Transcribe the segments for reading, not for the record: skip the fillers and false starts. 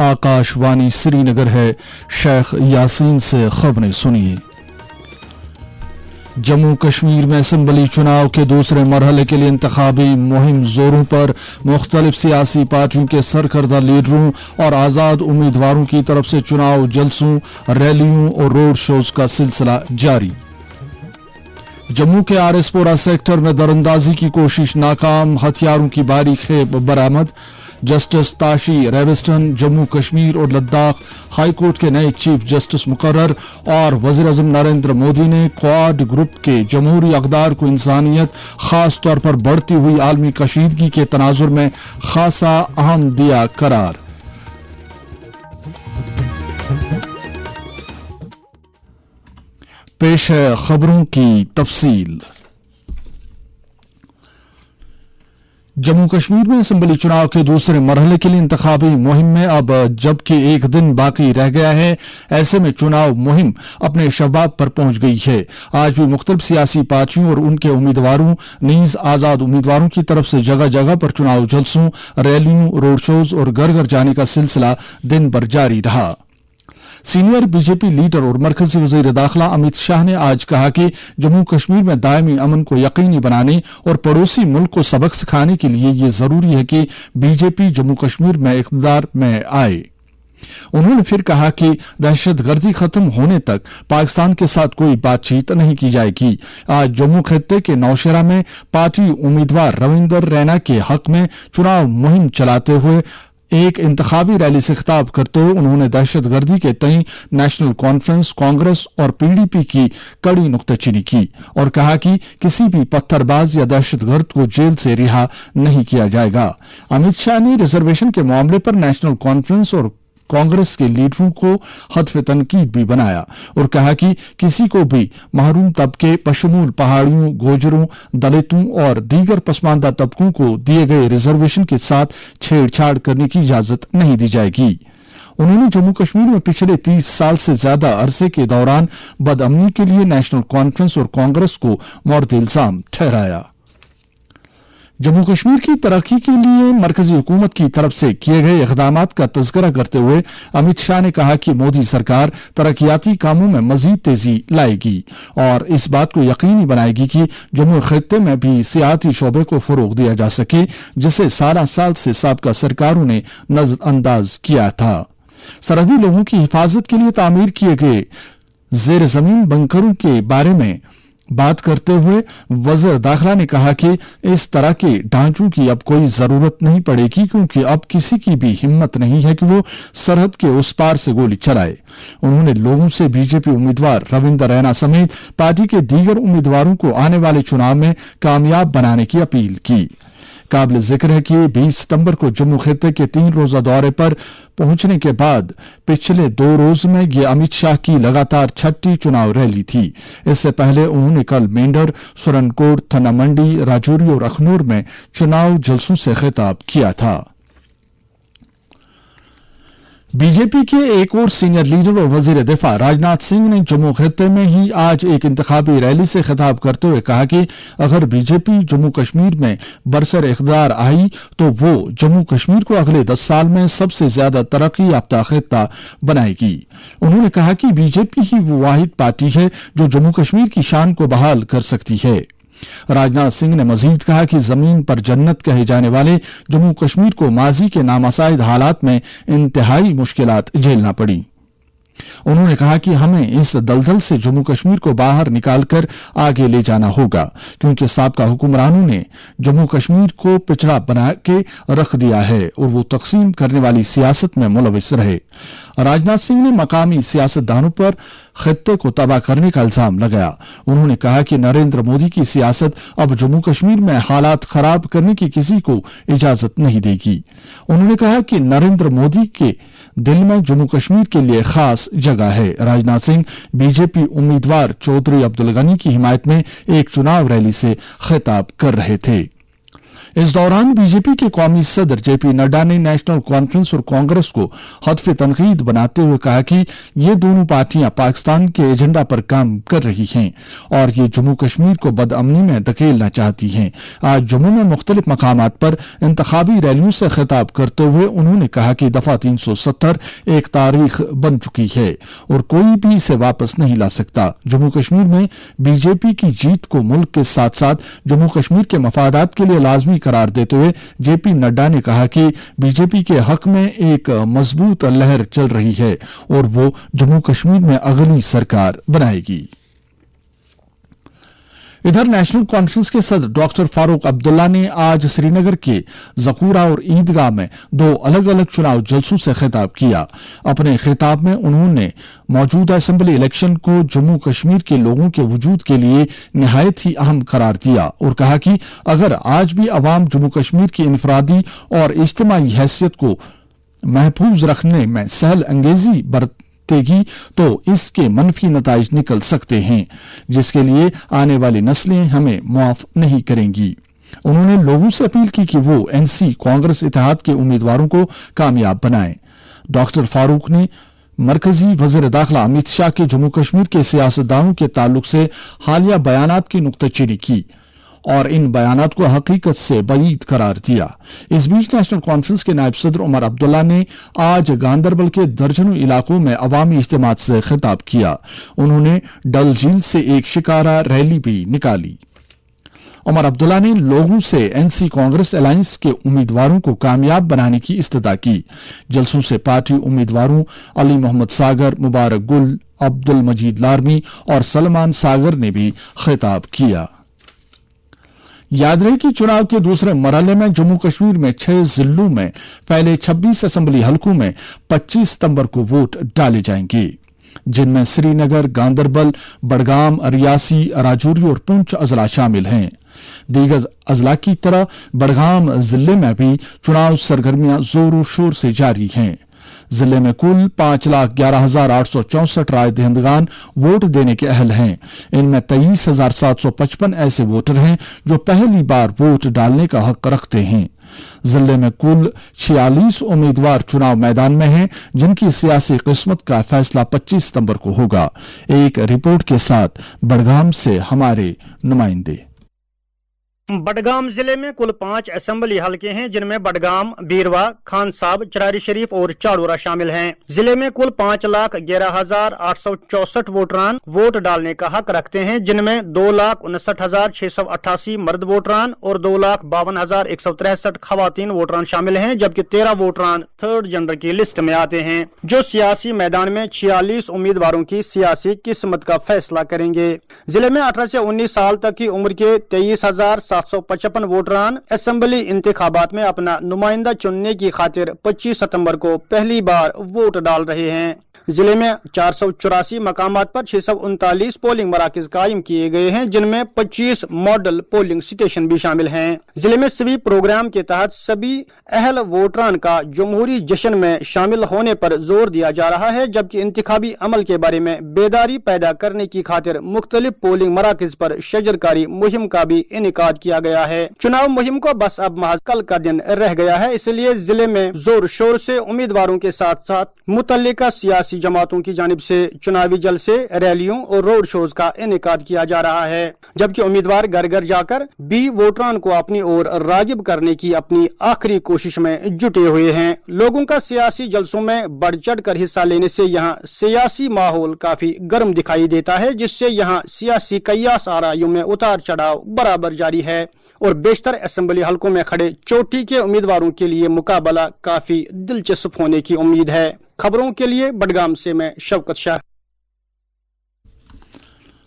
आकाशवाणी श्रीनगर है। शेख यासीन से खबरें सुनिए। जम्मू कश्मीर में असेंबली चुनाव के दूसरे मरहले के लिए इंतखाबी मुहिम जोरों पर। मुख्तलिफ सियासी पार्टियों के सरकर्दा लीडरों और आज़ाद उम्मीदवारों की तरफ से चुनाव जलसों, रैलियों और रोड शोज का सिलसिला जारी। जम्मू के आरएसपोरा सेक्टर में दरअंदाजी की कोशिश नाकाम, हथियारों की भारी खेप बरामद। जस्टिस ताशी रेविस्टन जम्मू कश्मीर और लद्दाख हाई कोर्ट के नए चीफ जस्टिस मुकर्रर। और वज़ीर-ए-आज़म नरेंद्र मोदी ने क्वाड ग्रुप के जमहूरी अक़दार को इंसानियत, खास तौर पर बढ़ती हुई आलमी कशीदगी के तनाजुर में खासा अहम दिया करार। पेश है खबरों की तफसील। जम्मू कश्मीर में असेंबली चुनाव के दूसरे मरहले के लिए इंतखाबी मुहिम में अब जबकि एक दिन बाकी रह गया है, ऐसे में चुनाव मुहिम अपने शबाब पर पहुंच गई है। आज भी मुख्तलिफ सियासी पार्टियों और उनके उम्मीदवारों नीज आजाद उम्मीदवारों की तरफ से जगह जगह पर चुनाव जलसों, रैलियों, रोड शोज और घर घर जाने का सिलसिला दिन भर जारी रहा। सीनियर बीजेपी लीडर और मरकजी वजीर दाखिला अमित शाह ने आज कहा कि जम्मू कश्मीर में दायमी अमन को यकीनी बनाने और पड़ोसी मुल्क को सबक सिखाने के लिए ये जरूरी है कि बीजेपी जम्मू कश्मीर में इक़्तिदार में आए। उन्होंने फिर कहा कि दहशतगर्दी खत्म होने तक पाकिस्तान के साथ कोई बातचीत नहीं की जाएगी। आज जम्मू खित्ते के नौशेरा में पार्टी उम्मीदवार रविंदर रैना के हक में चुनाव मुहिम चलाते हुए एक इंतखाबी रैली से खिताब करते हुए उन्होंने दहशतगर्दी के तई नेशनल कॉन्फ्रेंस, कांग्रेस और पीडीपी की कड़ी नुक्ताचीनी की और कहा कि किसी भी पत्थरबाज या दहशतगर्द को जेल से रिहा नहीं किया जाएगा। अमित शाह ने रिजर्वेशन के मामले पर नेशनल कॉन्फ्रेंस और कांग्रेस के लीडरों को हत्फ तनकीद भी बनाया और कहा कि किसी को भी महरूम तबके बशमूल पहाड़ियों, गोजरों, दलितों और दीगर पसमानदा तबकों को दिए गए रिजर्वेशन के साथ छेड़छाड़ करने की इजाजत नहीं दी जाएगी। उन्होंने जम्मू कश्मीर में पिछले 30 साल से ज्यादा अरसे के दौरान बदअमनी के लिए नेशनल कॉन्फ्रेंस और कांग्रेस को मोर्द इल्जाम ठहराया। जम्मू कश्मीर की तरक्की के लिए मरकजी हुकूमत की तरफ से किए गए इक़दामात का तज़किरा करते हुए अमित शाह ने कहा कि मोदी सरकार तरक्याती कामों में मजीद तेजी लाएगी और इस बात को यकीनी बनाएगी कि जम्मू खित्ते में भी सियासी शोबे को फरोग दिया जा सके, जिसे साल से साबका सरकारों ने नजरअंदाज किया था। सरहदी लोगों की हिफाजत के लिए तामीर किए गए जेर जमीन बंकरों के बारे में बात करते हुए वज़ीर दाखिला ने कहा कि इस तरह के ढांचों की अब कोई जरूरत नहीं पड़ेगी, क्योंकि अब किसी की भी हिम्मत नहीं है कि वो सरहद के उस पार से गोली चलाए। उन्होंने लोगों से बीजेपी उम्मीदवार रविंदर रैना समेत पार्टी के दीगर उम्मीदवारों को आने वाले चुनाव में कामयाब बनाने की अपील की। काबिल जिक्र है कि 20 सितंबर को जम्मू खित्ते के 3 रोजा दौरे पर पहुंचने के बाद पिछले 2 रोज में ये अमित शाह की लगातार 6ठी चुनाव रैली थी। इससे पहले उन्होंने कल मेंढर, सुरनकोट, थना मंडी, राजौरी और अखनूर में चुनाव जलसों से खिताब किया था। बीजेपी के एक और सीनियर लीडर और वजीर दिफा राजनाथ सिंह ने जम्मू खित्ते में ही आज एक इंतखाबी रैली से खिताब करते हुए कहा कि अगर बीजेपी जम्मू कश्मीर में बरसर इख्तियार आई तो वो जम्मू कश्मीर को अगले 10 साल में सबसे ज्यादा तरक्की याफ्ता खित्ता बनाएगी। उन्होंने कहा कि बीजेपी ही वो वाहिद पार्टी है जो जम्मू कश्मीर की शान को बहाल कर सकती है। राजनाथ सिंह ने मजीद कहा कि जमीन पर जन्नत कहे जाने वाले जम्मू कश्मीर को माजी के नामसाइद हालात में इंतहाई मुश्किलात झेलना पड़ी। उन्होंने कहा कि हमें इस दलदल से जम्मू कश्मीर को बाहर निकालकर आगे ले जाना होगा, क्योंकि साबका हुक्मरानों ने जम्मू कश्मीर को पिछड़ा बना के रख दिया है और वो तकसीम करने वाली सियासत में मुलविस रहे। राजनाथ सिंह ने मकामी सियासतदानों पर खित्ते को तबाह करने का इल्जाम लगाया। उन्होंने कहा कि नरेंद्र मोदी की सियासत अब जम्मू कश्मीर में हालात खराब करने की किसी को इजाजत नहीं देगी। उन्होंने कहा कि नरेंद्र मोदी के दिल में जम्मू कश्मीर के लिए खास जगह है। राजनाथ सिंह बीजेपी उम्मीदवार चौधरी अब्दुल गनी की हिमायत में एक चुनाव रैली से खिताब कर रहे थे। इस दौरान बीजेपी के कौमी सदर जेपी नड्डा ने नेशनल कॉन्फ्रेंस और कांग्रेस को हदफ तनकीद बनाते हुए कहा कि ये दोनों पार्टियां पाकिस्तान के एजेंडा पर काम कर रही हैं और ये जम्मू कश्मीर को बदअमनी में धकेलना चाहती हैं। आज जम्मू में मुख्तलिफ मकामात पर इंतखाबी रैलियों से खिताब करते हुए उन्होंने कहा कि दफा 370 एक तारीख बन चुकी है और कोई भी इसे वापस नहीं ला सकता। जम्मू कश्मीर में बीजेपी की जीत को मुल्क के साथ साथ जम्मू कश्मीर के मफादात के लिए लाजमी करार देते हुए जेपी नड्डा ने कहा कि बीजेपी के हक में एक मजबूत लहर चल रही है और वो जम्मू कश्मीर में अगली सरकार बनाएगी। इधर नेशनल कॉन्फ्रेंस के सदर डॉक्टर फारूक अब्दुल्ला ने आज श्रीनगर के जकूरा और ईदगाह में दो अलग अलग चुनाव जलसों से खिताब किया। अपने खिताब में उन्होंने मौजूदा असेंबली इलेक्शन को जम्मू कश्मीर के लोगों के वजूद के लिए निहायत ही अहम करार दिया और कहा कि अगर आज भी अवाम जम्मू कश्मीर की इनफरादी और इज्तिमाई हैसियत को महफूज रखने में सहल अंगेजी बरतेगी तो इसके मनफी नताइज निकल सकते हैं, जिसके लिए आने वाली नस्लें हमें मुआफ नहीं करेंगी। उन्होंने लोगों से अपील की कि वो एनसी कांग्रेस इत्तेहाद के उम्मीदवारों को कामयाब बनाएं। डॉक्टर फारूक ने मरकजी वजीर दाखिला अमित शाह के जम्मू कश्मीर के सियासतदानों के ताल्लुक से हालिया बयानात की नुक्ताचीनी की और इन बयानात को हकीकत से बईद करार दिया। इस बीच नेशनल कॉन्फ्रेंस के नायब सदर उमर अब्दुल्ला ने आज गांदरबल के दर्जनों इलाकों में अवामी इज्तिमात से खिताब किया। उन्होंने डल झील से एक शिकारा रैली भी निकाली। उमर अब्दुल्ला ने लोगों से एनसी कांग्रेस अलायंस के उम्मीदवारों को कामयाब बनाने की इस्तदा की। जलसों से पार्टी उम्मीदवारों अली मोहम्मद सागर, मुबारक गुल, अब्दुल मजीद लारमी और सलमान सागर ने भी खिताब किया। याद रहे कि चुनाव के दूसरे मरहले में जम्मू कश्मीर में 6 जिलों में फैले 26 असेंबली हलकों में 25 सितंबर को वोट डाले जाएंगे, जिनमें श्रीनगर, गांदरबल, बडगाम, रियासी, राजौरी और पुंछ अजला शामिल हैं। दीगर अजला की तरह बडगाम जिले में भी चुनाव सरगर्मियां जोरों शोर से जारी हैं। जिले में कुल 5,11,864 राय दहिंदगान वोट देने के अहल हैं। इनमें 23,755 ऐसे वोटर हैं जो पहली बार वोट डालने का हक रखते हैं। जिले में कुल 46 उम्मीदवार चुनाव मैदान में हैं, जिनकी सियासी किस्मत का फैसला 25 सितंबर को होगा। एक रिपोर्ट के साथ बडगाम से हमारे नुमाइंदे। बडगाम जिले में कुल 5 असेंबली हलके हैं, जिनमें बडगाम, बीरवा, खान साहब, चरारी शरीफ और चाड़ोरा शामिल हैं। जिले में कुल 5,11,864 वोटरान वोट डालने का हक रखते हैं, जिनमें 2,59,688 मर्द वोटरान और 2,52,163 खवातीन वोटरान शामिल हैं, जबकि 13 वोटरान थर्ड जेंडर की लिस्ट में आते हैं, जो सियासी मैदान में 46 उम्मीदवारों की सियासी किस्मत का फैसला करेंगे। जिले में 18 से 19 साल तक की उम्र के 23,755 वोटरान असेंबली इंतखाबात में अपना नुमाइंदा चुनने की खातिर 25 सितंबर को पहली बार वोट डाल रहे हैं। जिले में 484 मकामात पर 639 पोलिंग मराकज कायम किए गए हैं, जिनमें 25 मॉडल पोलिंग स्टेशन भी शामिल हैं। जिले में स्वीप प्रोग्राम के तहत सभी अहल वोटरान का जमहूरी जश्न में शामिल होने पर जोर दिया जा रहा है, जबकि इंतखाबी अमल के बारे में बेदारी पैदा करने की खातिर मुख्तलिफ पोलिंग मराकज पर शजरकारी मुहिम का भी इनेकाद किया गया है। चुनाव मुहिम को बस अब महज कल का दिन रह गया है, इसलिए जिले में जोर शोर से उम्मीदवारों के साथ साथ मुतल्लिका सियासी जमातों की जानिब से चुनावी जलसे, रैलियों और रोड शोज का इनेकाद किया जा रहा है, जबकि उम्मीदवार घर घर जाकर भी वोटरान को अपनी ओर रागिब करने की अपनी आखिरी कोशिश में जुटे हुए हैं। लोगों का सियासी जलसों में बढ़ चढ़ कर हिस्सा लेने से यहाँ सियासी माहौल काफी गर्म दिखाई देता है, जिससे यहाँ सियासी कयास आराइयों में उतार चढ़ाव बराबर जारी है और बेशतर असेंबली हलकों में खड़े चोटी के उम्मीदवारों के लिए मुकाबला काफी दिलचस्प होने की उम्मीद है। खबरों के लिए बडगाम से मैं शौकत शाह।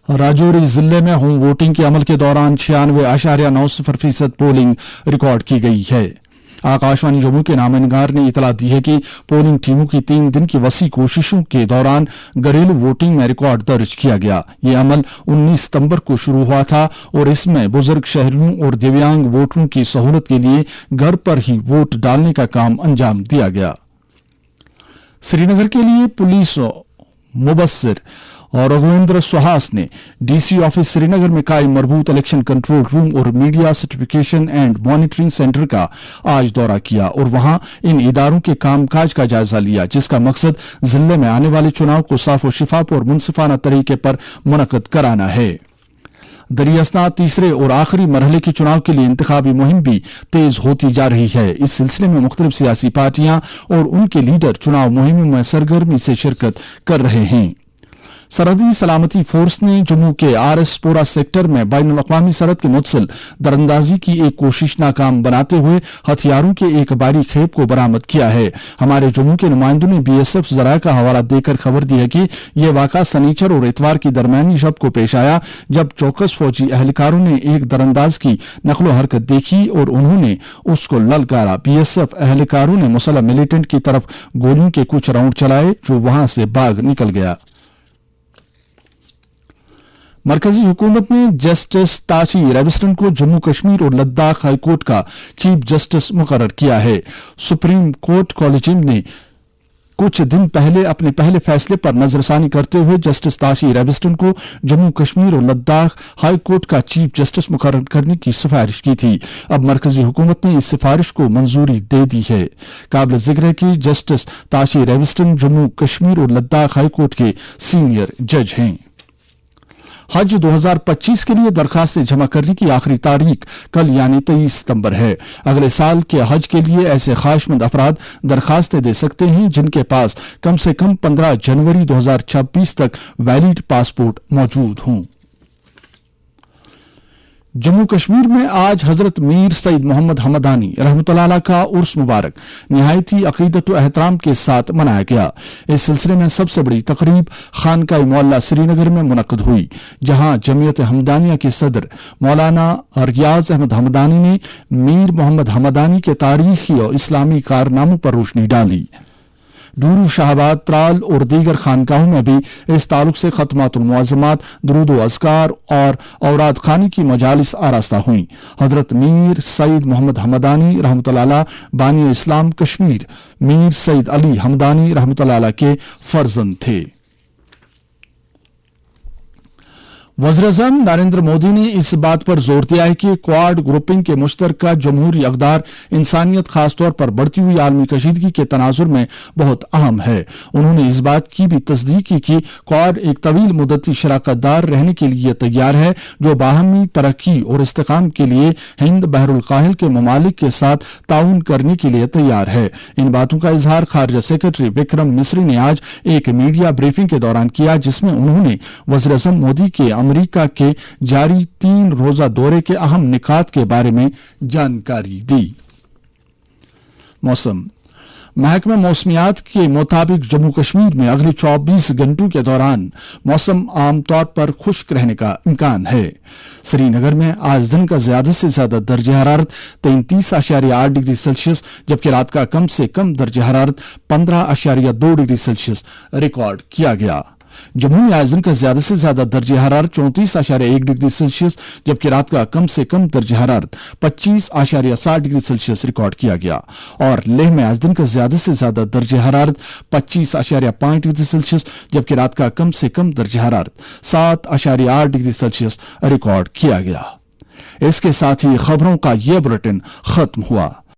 राजौरी जिले में होम वोटिंग के अमल के दौरान 96.90% पोलिंग रिकॉर्ड की गई है। आकाशवाणी जम्मू के नामनिगार ने इतला दी है कि पोलिंग टीमों की 3 दिन की वसी कोशिशों के दौरान घरेलू वोटिंग में रिकॉर्ड दर्ज किया गया। ये अमल 19 सितंबर को शुरू हुआ था और इसमें बुजुर्ग शहरियों और दिव्यांग वोटरों की सहूलत के लिए घर पर ही वोट डालने का काम अंजाम दिया गया। श्रीनगर के लिए पुलिस मुबस्सिर और रघुवेंद्र सुहास ने डीसी ऑफिस श्रीनगर में कायम मरबूत इलेक्शन कंट्रोल रूम और media certification and monitoring centre का आज दौरा किया और वहां इन इदारों के कामकाज का जायजा लिया, जिसका मकसद जिले में आने वाले चुनाव को साफ और शिफाफ और मुनसिफाना तरीके पर मुनक्कद कराना है। दरियास्ता तीसरे और आखिरी मरहले के चुनाव के लिए इंतखाबी मुहिम भी तेज होती जा रही है। इस सिलसिले में मुख्तलिफ सियासी पार्टियां और उनके लीडर चुनाव मुहिम में सरगर्मी से शिरकत कर रहे हैं। सरहदी सलामती फोर्स ने जम्मू के आरएसपोरा सेक्टर में बैनुल अक़वामी सरहद के मुतसिल दरअंदाजी की एक कोशिश नाकाम बनाते हुए हथियारों के एक भारी खेप को बरामद किया है। हमारे जम्मू के नुमाइंदों ने बीएसएफ जराये का हवाला देकर खबर दी है कि यह वाक़ा सनीचर और इतवार की दरमियानी शब को पेश आया, जब चौकस फौजी एहलकारों ने एक दरअंदाज की नकलो हरकत देखी और उन्होंने उसको ललकारा। बीएसएफ एहलकारों ने मुसल्लह मिलिटेंट की तरफ गोलियों के कुछ राउंड चलाए, जो वहां से भाग निकल गया। मरकजी हुकूमत ने जस्टिस ताशी रेविस्टन को जम्मू कश्मीर और लद्दाख हाईकोर्ट का चीफ जस्टिस मुकर्रर किया है। सुप्रीम कोर्ट कॉलेजियम ने कुछ दिन पहले अपने पहले फैसले पर नजरसानी करते हुए जस्टिस ताशी रेविस्टन को जम्मू कश्मीर और लद्दाख हाई कोर्ट का चीफ जस्टिस मुकर्रर करने की सिफारिश की थी। अब मरकजी हुकूमत ने इस सिफारिश को मंजूरी दे दी है। काबिल जिक्र है कि जस्टिस ताशी रेविस्टन जम्मू कश्मीर और लद्दाख हाई कोर्ट के सीनियर जज हैं। हज 2025 के लिए दरखास्तें जमा करने की आखिरी तारीख कल यानी 23 सितंबर है। अगले साल के हज के लिए ऐसे ख्वाहिशमंद अफराद दरखास्तें दे सकते हैं जिनके पास कम से कम 15 जनवरी 2026 तक वैलिड पासपोर्ट मौजूद हों। जम्मू कश्मीर में आज हजरत मीर सईद मोहम्मद हमदानी रहमतुल्लाह अलैह का उर्स मुबारक निहायत ही अकीदत व एहतराम के साथ मनाया गया। इस सिलसिले में सबसे बड़ी तकरीब खानकाह मोहल्ला श्रीनगर में मुनक्कद हुई, जहां जमीयत हमदानिया के सदर मौलाना रियाज अहमद हमदानी ने मीर मोहम्मद हमदानी के तारीखी और इस्लामी कारनामों पर रोशनी डाली। डूरू, शाहबाद, त्राल और दीगर खानकाहों में भी इस ताल्लुक से खत्मातुल मुअज़्ज़मात, दुरूद व अज़कार और औराद खानी की मजालिस आरास्ता हुई। हजरत मीर सईद मोहम्मद हमदानी रहमतुल्लाह अलैह बानी इस्लाम कश्मीर मीर सईद अली हमदानी रहमतुल्लाह अलैह के फर्जंद थे। वज़ीर-ए-आज़म नरेंद्र मोदी ने इस बात पर जोर दिया है कि क्वाड ग्रुपिंग के मुश्तरका जमहूरी अक़दार इंसानियत, खासतौर पर बढ़ती हुई आलमी कशीदगी के तनाजुर में बहुत अहम है। उन्होंने इस बात की भी तस्दीक की कि क्वाड एक तवील मुद्दती शराकतदार रहने के लिए तैयार है, जो बाहमी तरक्की और इस्तेकाम के लिए हिंद बहरुल काहिल के ममालिक के साथ ताउन करने के लिए तैयार है। इन बातों का इजहार खारजा सेक्रेटरी विक्रम मिस्री ने आज एक मीडिया ब्रीफिंग के दौरान किया, जिसमें उन्होंने वज़ीर-ए-आज़म मोदी के अमेरिका के जारी 3 रोजा दौरे के अहम निकात के बारे में जानकारी दी। मौसम महकमा मौसमियात के मुताबिक जम्मू कश्मीर में अगले 24 घंटों के दौरान मौसम आमतौर पर खुश्क रहने का इम्कान है। श्रीनगर में आज दिन का ज्यादा से ज्यादा दर्जा हरारत 33.8 डिग्री सेल्सियस, जबकि रात का कम से कम दर्जा हरारत 15.2 डिग्री सेल्सियस रिकॉर्ड किया गया। जम्मू में आज दिन का ज्यादा से ज्यादा दर्जा हरारत 34.1 डिग्री सेल्सियस, जबकि रात का कम से कम दर्जा हरारत 25.7 डिग्री सेल्सियस रिकॉर्ड किया गया। और लेह में आज दिन का ज्यादा से ज्यादा दर्जा हरारत 25.5 डिग्री सेल्सियस, जबकि रात का कम से कम दर्जा हरारत 7.8 डिग्री सेल्सियस रिकॉर्ड किया गया। इसके साथ ही खबरों का यह बुलेटिन खत्म हुआ।